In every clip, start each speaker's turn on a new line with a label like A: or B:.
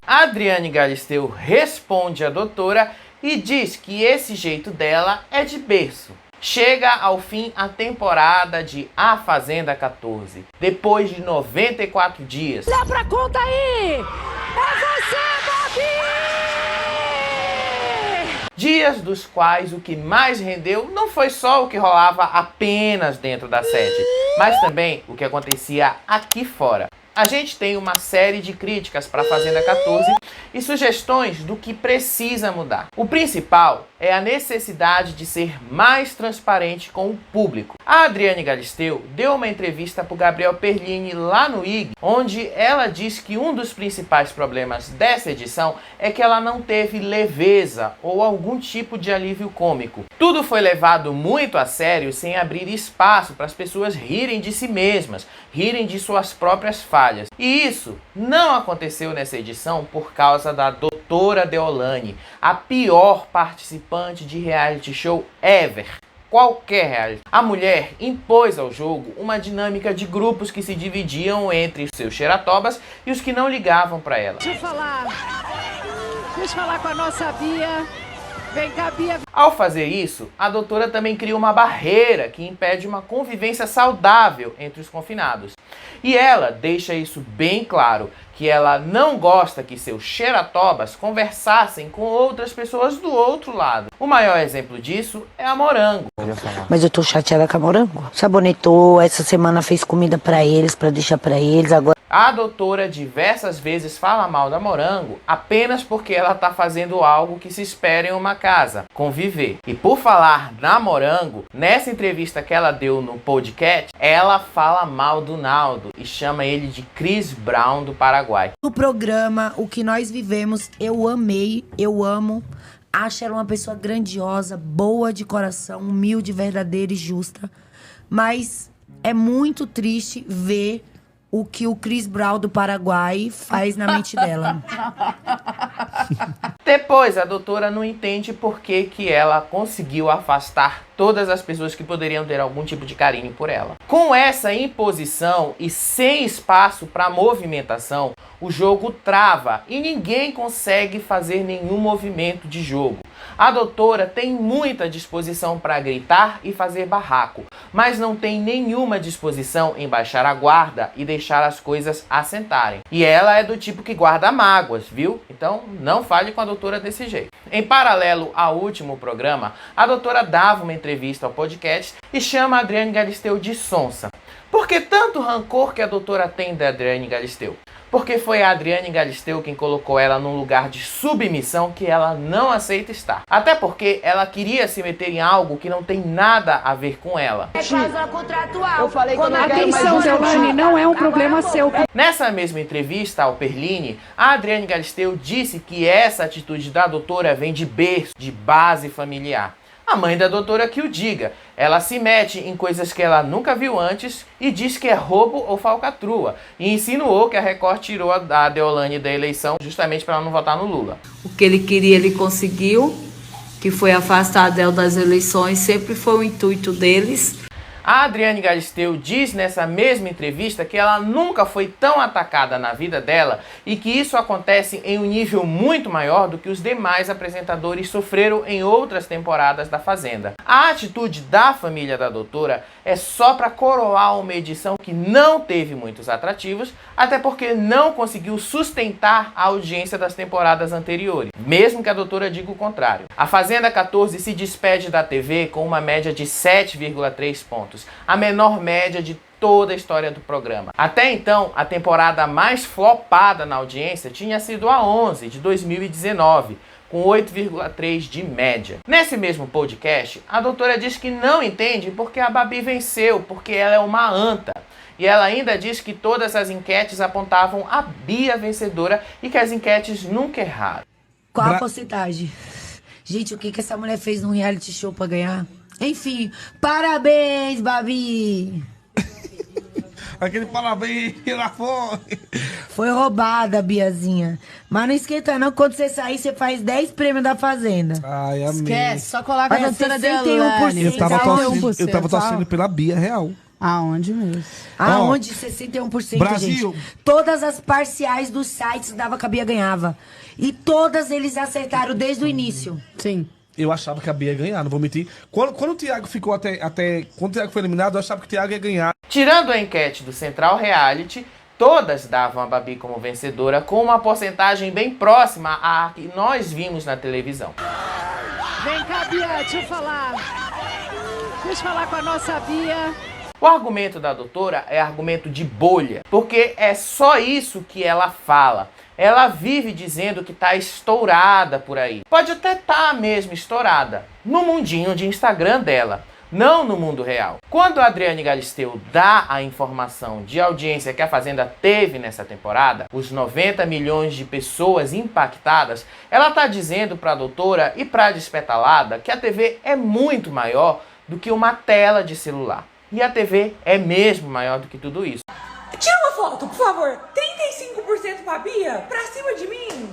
A: A Adriane Galisteu responde à doutora e diz que esse jeito dela é de berço. Chega ao fim a temporada de A Fazenda 14. Depois de 94 dias.
B: Dá pra conta aí! É você, Babi!
A: Dias dos quais o que mais rendeu não foi só o que rolava apenas dentro da sede, mas também o que acontecia aqui fora. A gente tem uma série de críticas para a Fazenda 14 e sugestões do que precisa mudar. O principal é a necessidade de ser mais transparente com o público. A Adriane Galisteu deu uma entrevista para o Gabriel Perlini lá no IG, onde ela diz que um dos principais problemas dessa edição é que ela não teve leveza ou algum tipo de alívio cômico. Tudo foi levado muito a sério sem abrir espaço para as pessoas rirem de si mesmas, rirem de suas próprias falhas. E isso não aconteceu nessa edição por causa da doutora Deolane, a pior participante de reality show ever. Qualquer reality. A mulher impôs ao jogo uma dinâmica de grupos que se dividiam entre os seus xeratobas e os que não ligavam para ela.
B: Deixa eu falar com a nossa Bia. Vem cá, Bia.
A: Ao fazer isso, a doutora também cria uma barreira que impede uma convivência saudável entre os confinados. E ela deixa isso bem claro, que ela não gosta que seus xeratobas conversassem com outras pessoas do outro lado. O maior exemplo disso é a Morango.
C: Mas eu tô chateada com a Morango. Sabonetou, essa semana fez comida pra eles, pra deixar pra eles, agora...
A: A doutora diversas vezes fala mal da Morango apenas porque ela está fazendo algo que se espera em uma casa, conviver. E por falar na Morango, nessa entrevista que ela deu no podcast, ela fala mal do Naldo e chama ele de Chris Brown do Paraguai.
C: O programa, o que nós vivemos, eu amei, eu amo. Acho ela uma pessoa grandiosa, boa de coração, humilde, verdadeira e justa. Mas é muito triste ver o que o Chris Brown do Paraguai faz na mente dela.
A: Depois, a doutora não entende por que ela conseguiu afastar todas as pessoas que poderiam ter algum tipo de carinho por ela. Com essa imposição e sem espaço para movimentação, o jogo trava e ninguém consegue fazer nenhum movimento de jogo. A doutora tem muita disposição para gritar e fazer barraco, mas não tem nenhuma disposição em baixar a guarda e deixar as coisas assentarem. E ela é do tipo que guarda mágoas, viu? Então não fale com a doutora desse jeito. Em paralelo ao último programa, a doutora dava uma entrevista ao podcast e chama a Adriane Galisteu de sonsa. Por que tanto rancor que a doutora tem da Adriane Galisteu? Porque foi a Adriane Galisteu quem colocou ela num lugar de submissão que ela não aceita estar. Até porque ela queria se meter em algo que não tem nada a ver com ela.
B: É cláusula contratual.
D: Eu falei que eu não quero mais
B: Atenção, Deolane, não é um problema seu.
A: Nessa mesma entrevista ao Perlini, a Adriane Galisteu disse que essa atitude da doutora vem de berço, de base familiar. A mãe da doutora que o diga. Ela se mete em coisas que ela nunca viu antes e diz que é roubo ou falcatrua. E insinuou que a Record tirou a Deolane da eleição justamente para ela não votar no Lula.
E: O que ele queria, ele conseguiu, que foi afastar a Del das eleições, sempre foi o intuito deles.
A: A Adriane Galisteu diz nessa mesma entrevista que ela nunca foi tão atacada na vida dela e que isso acontece em um nível muito maior do que os demais apresentadores sofreram em outras temporadas da Fazenda. A atitude da família da doutora é só para coroar uma edição que não teve muitos atrativos, até porque não conseguiu sustentar a audiência das temporadas anteriores, mesmo que a doutora diga o contrário. A Fazenda 14 se despede da TV com uma média de 7,3 pontos. A menor média de toda a história do programa. Até então, a temporada mais flopada na audiência tinha sido a 11, de 2019, com 8,3 de média. Nesse mesmo podcast, a doutora diz que não entende porque a Babi venceu, porque ela é uma anta. E ela ainda diz que todas as enquetes apontavam a Bia vencedora e que as enquetes nunca erraram.
C: Qual a porcentagem? Gente, o que essa mulher fez num reality show pra ganhar? Enfim, parabéns, Babi!
F: Aquele parabéns lá fora.
C: Foi roubada, Biazinha. Mas não esquenta não, quando você sair, você faz 10 prêmios da Fazenda.
F: Ai, amém.
D: Esquece, só coloca a doutora
C: 61%.
D: Deolane.
F: Eu tava torcendo pela Bia real.
B: Aonde mesmo?
C: Aonde 61%,
F: Brasil.
C: gente. Todas as parciais dos sites dava que a Bia ganhava. E todas eles acertaram desde o início.
B: Sim.
F: Eu achava que a Bia ia ganhar, não vou mentir. Quando o Thiago ficou quando o Thiago foi eliminado, eu achava que o Thiago ia ganhar.
A: Tirando a enquete do Central Reality, todas davam a Babi como vencedora, com uma porcentagem bem próxima à que nós vimos na televisão.
B: Vem cá, Bia, deixa eu falar. Deixa eu falar com a nossa Bia.
A: O argumento da doutora é argumento de bolha, porque é só isso que ela fala. Ela vive dizendo que tá estourada por aí. Pode até estar mesmo estourada, no mundinho de Instagram dela, não no mundo real. Quando a Adriane Galisteu dá a informação de audiência que a Fazenda teve nessa temporada, os 90 milhões de pessoas impactadas, ela tá dizendo pra doutora e pra despetalada que a TV é muito maior do que uma tela de celular. E a TV é mesmo maior do que tudo isso.
D: Tira uma foto, por favor. 35% pra Bia? Pra cima de mim?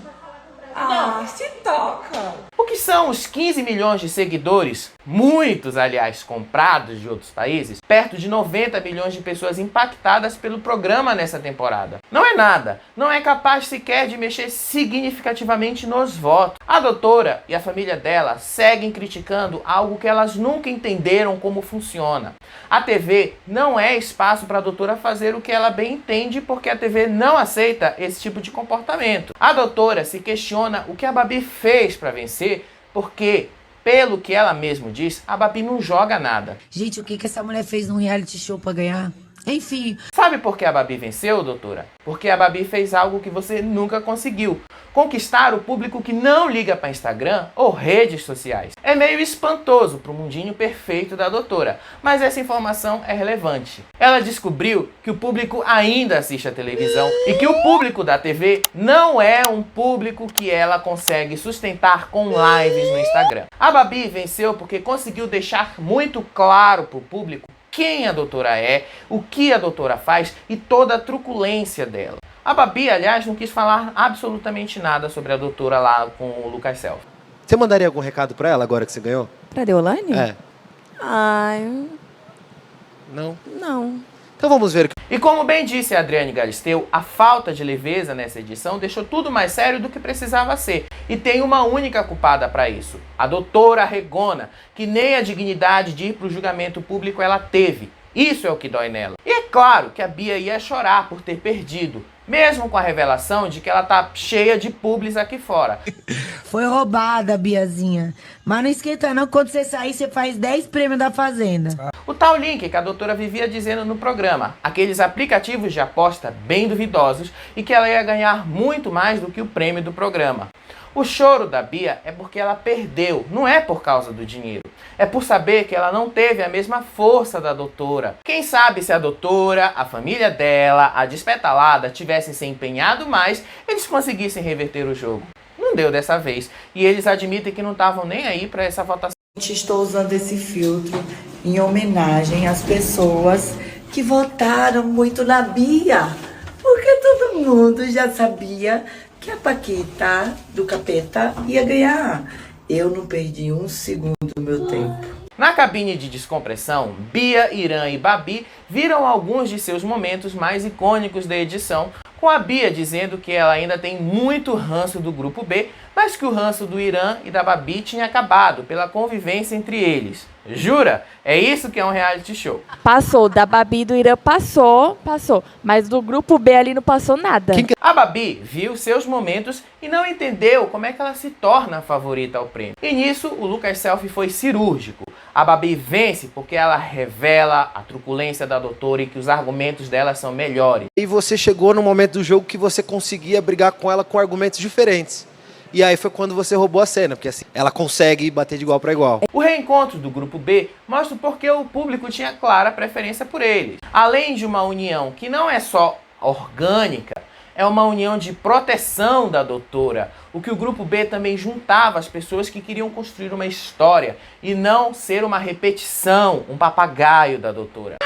D: Ah, se toca.
A: O que são os 15 milhões de seguidores, muitos, aliás, comprados de outros países, perto de 90 milhões de pessoas impactadas pelo programa nessa temporada? Não é nada, não é capaz sequer de mexer significativamente nos votos. A doutora e a família dela seguem criticando algo que elas nunca entenderam como funciona. A TV não é espaço para a doutora fazer o que ela bem entende, porque a TV não aceita esse tipo de comportamento. A doutora se questiona o que a Babi fez para vencer, porque, pelo que ela mesma diz, a Babi não joga nada.
C: Gente, o que essa mulher fez num reality show pra ganhar? Enfim.
A: Sabe por que a Babi venceu, doutora? Porque a Babi fez algo que você nunca conseguiu. Conquistar o público que não liga para Instagram ou redes sociais. É meio espantoso pro mundinho perfeito da doutora, mas essa informação é relevante. Ela descobriu que o público ainda assiste a televisão e que o público da TV não é um público que ela consegue sustentar com lives no Instagram. A Babi venceu porque conseguiu deixar muito claro pro público quem a doutora é, o que a doutora faz e toda a truculência dela. A Babi, aliás, não quis falar absolutamente nada sobre a doutora lá com o Lucas Self.
G: Você mandaria algum recado pra ela agora que você ganhou?
D: Pra Deolane?
G: É.
D: Ai,
G: Não?
D: não.
G: Então vamos ver.
A: E como bem disse a Adriane Galisteu, a falta de leveza nessa edição deixou tudo mais sério do que precisava ser. E tem uma única culpada para isso, a doutora Regona, que nem a dignidade de ir para o julgamento público ela teve. Isso é o que dói nela. E é claro que a Bia ia chorar por ter perdido, mesmo com a revelação de que ela tá cheia de publis aqui fora.
C: Foi roubada, Biazinha. Mas não esquenta não, quando você sair, você faz 10 prêmios da Fazenda.
A: O tal link que a doutora vivia dizendo no programa, aqueles aplicativos de aposta bem duvidosos e que ela ia ganhar muito mais do que o prêmio do programa. O choro da Bia é porque ela perdeu, não é por causa do dinheiro. É por saber que ela não teve a mesma força da doutora. Quem sabe se a doutora, a família dela, a despetalada tivessem se empenhado mais, eles conseguissem reverter o jogo. Não deu dessa vez. E eles admitem que não estavam nem aí para essa votação.
H: Estou usando esse filtro em homenagem às pessoas que votaram muito na Bia. Porque todo mundo já sabia que a Paquita do Capeta ia ganhar. Eu não perdi um segundo do meu tempo.
A: Na cabine de descompressão, Bia, Irã e Babi viram alguns de seus momentos mais icônicos da edição, com a Bia dizendo que ela ainda tem muito ranço do grupo B, mas que o ranço do Irã e da Babi tinha acabado pela convivência entre eles. Jura? É isso que é um reality show.
I: Passou, da Babi e do Irã passou, mas do grupo B ali não passou nada.
A: A Babi viu seus momentos e não entendeu como é que ela se torna a favorita ao prêmio. E nisso, o Lucas Selfie foi cirúrgico. A Babi vence porque ela revela a truculência da doutora e que os argumentos dela são melhores.
G: E você chegou no momento do jogo que você conseguia brigar com ela com argumentos diferentes. E aí foi quando você roubou a cena, porque assim, ela consegue bater de igual para igual.
A: O reencontro do grupo B mostra porque o público tinha clara preferência por eles. Além de uma união que não é só orgânica, é uma união de proteção da doutora, o que o grupo B também juntava as pessoas que queriam construir uma história e não ser uma repetição, um papagaio da doutora.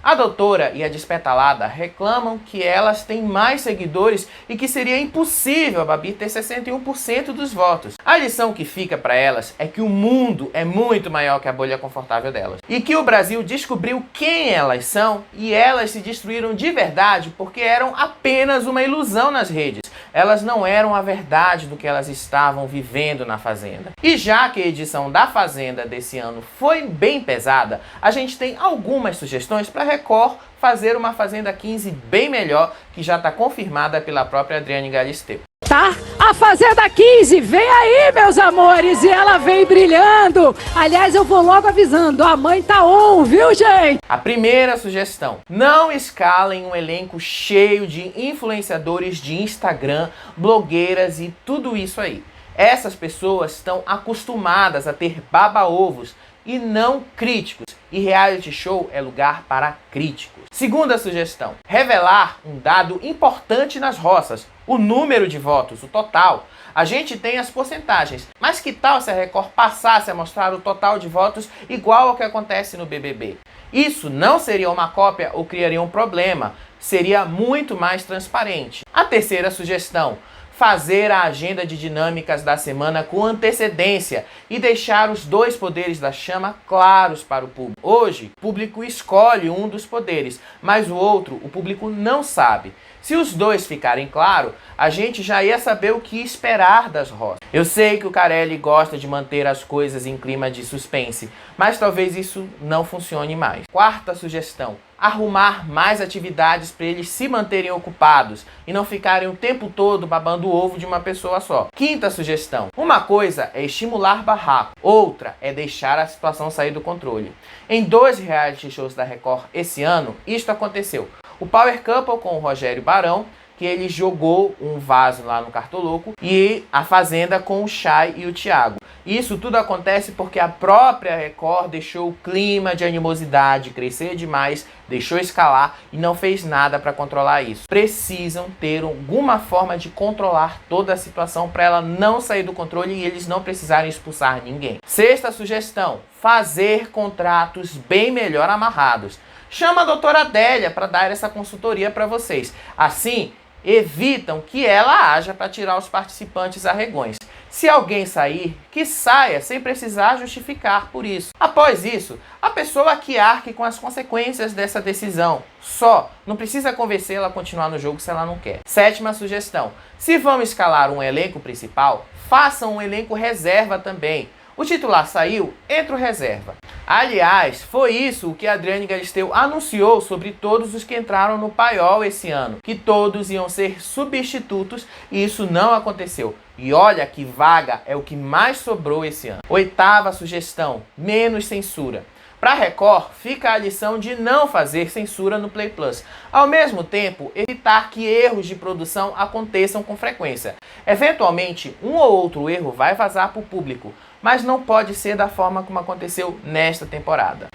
A: A doutora e a despetalada reclamam que elas têm mais seguidores e que seria impossível a Babi ter 61% dos votos. A lição que fica para elas é que o mundo é muito maior que a bolha confortável delas. E que o Brasil descobriu quem elas são e elas se destruíram de verdade porque eram apenas uma ilusão nas redes. Elas não eram a verdade do que elas estavam vivendo na Fazenda. E já que a edição da Fazenda desse ano foi bem pesada, a gente tem algumas sugestões para Record fazer uma Fazenda 15 bem melhor, que já está confirmada pela própria Adriane Galisteu.
B: Tá? A Fazenda 15 vem aí, meus amores, e ela vem brilhando. Aliás, eu vou logo avisando, a mãe tá on, viu, gente?
A: A primeira sugestão: não escalem um elenco cheio de influenciadores de Instagram, blogueiras e tudo isso aí. Essas pessoas estão acostumadas a ter baba-ovos e não críticos. E reality show é lugar para críticos. Segunda sugestão: revelar um dado importante nas roças. O número de votos, o total. A gente tem as porcentagens, mas que tal se a Record passasse a mostrar o total de votos igual ao que acontece no BBB? Isso não seria uma cópia ou criaria um problema, seria muito mais transparente. A terceira sugestão: fazer a agenda de dinâmicas da semana com antecedência e deixar os dois poderes da chama claros para o público. Hoje, o público escolhe um dos poderes, mas o outro o público não sabe. Se os dois ficarem claros, a gente já ia saber o que esperar das roças. Eu sei que o Carelli gosta de manter as coisas em clima de suspense, mas talvez isso não funcione mais. Quarta sugestão: arrumar mais atividades para eles se manterem ocupados e não ficarem o tempo todo babando o ovo de uma pessoa só. Quinta sugestão: uma coisa é estimular barraco, outra é deixar a situação sair do controle. Em 2 reality shows da Record esse ano, isto aconteceu. O Power Couple com o Rogério Barão, que ele jogou um vaso lá no Cartoloco, e a Fazenda com o Chay e o Thiago. Isso tudo acontece porque a própria Record deixou o clima de animosidade crescer demais, deixou escalar e não fez nada para controlar isso. Precisam ter alguma forma de controlar toda a situação para ela não sair do controle e eles não precisarem expulsar ninguém. Sexta sugestão: fazer contratos bem melhor amarrados. Chama a doutora Adélia para dar essa consultoria para vocês. Assim, evitam que ela haja para tirar os participantes arregões. Se alguém sair, que saia sem precisar justificar por isso. Após isso, a pessoa que arque com as consequências dessa decisão. Só, não precisa convencê-la a continuar no jogo se ela não quer. Sétima sugestão: se vão escalar um elenco principal, façam um elenco reserva também. O titular saiu, entra o reserva. Aliás, foi isso o que a Adriane Galisteu anunciou sobre todos os que entraram no paiol esse ano, que todos iam ser substitutos e isso não aconteceu. E olha que vaga é o que mais sobrou esse ano. Oitava sugestão: menos censura. Para Record, fica a lição de não fazer censura no Play Plus. Ao mesmo tempo, evitar que erros de produção aconteçam com frequência. Eventualmente, um ou outro erro vai vazar para o público, mas não pode ser da forma como aconteceu nesta temporada.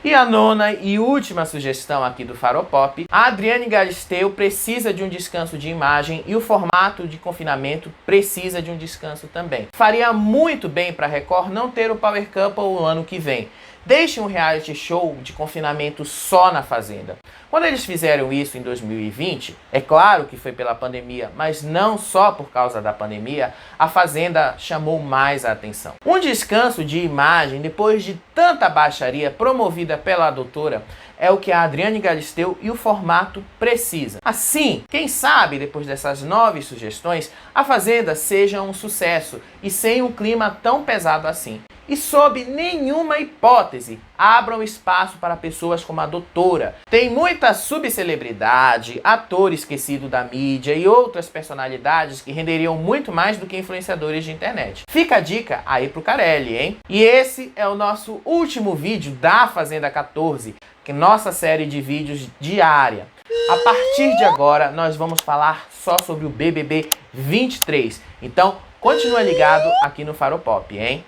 A: E a nona e última sugestão aqui do Faropop: a Adriane Galisteu precisa de um descanso de imagem e o formato de confinamento precisa de um descanso também. Faria muito bem para a Record não ter o Power Couple o ano que vem. Deixe um reality show de confinamento só na Fazenda. Quando eles fizeram isso em 2020, é claro que foi pela pandemia, mas não só por causa da pandemia, a Fazenda chamou mais a atenção. Um descanso de imagem depois de tanta baixaria promovida pela doutora é o que a Adriane Galisteu e o formato precisam. Assim, quem sabe depois dessas 9 sugestões, a Fazenda seja um sucesso e sem um clima tão pesado assim. E sob nenhuma hipótese, abram espaço para pessoas como a doutora. Tem muita subcelebridade, ator esquecido da mídia e outras personalidades que renderiam muito mais do que influenciadores de internet. Fica a dica aí pro Carelli, hein? E esse é o nosso último vídeo da Fazenda 14, que é nossa série de vídeos diária. A partir de agora, nós vamos falar só sobre o BBB 23. Então, continua ligado aqui no Faropop, hein?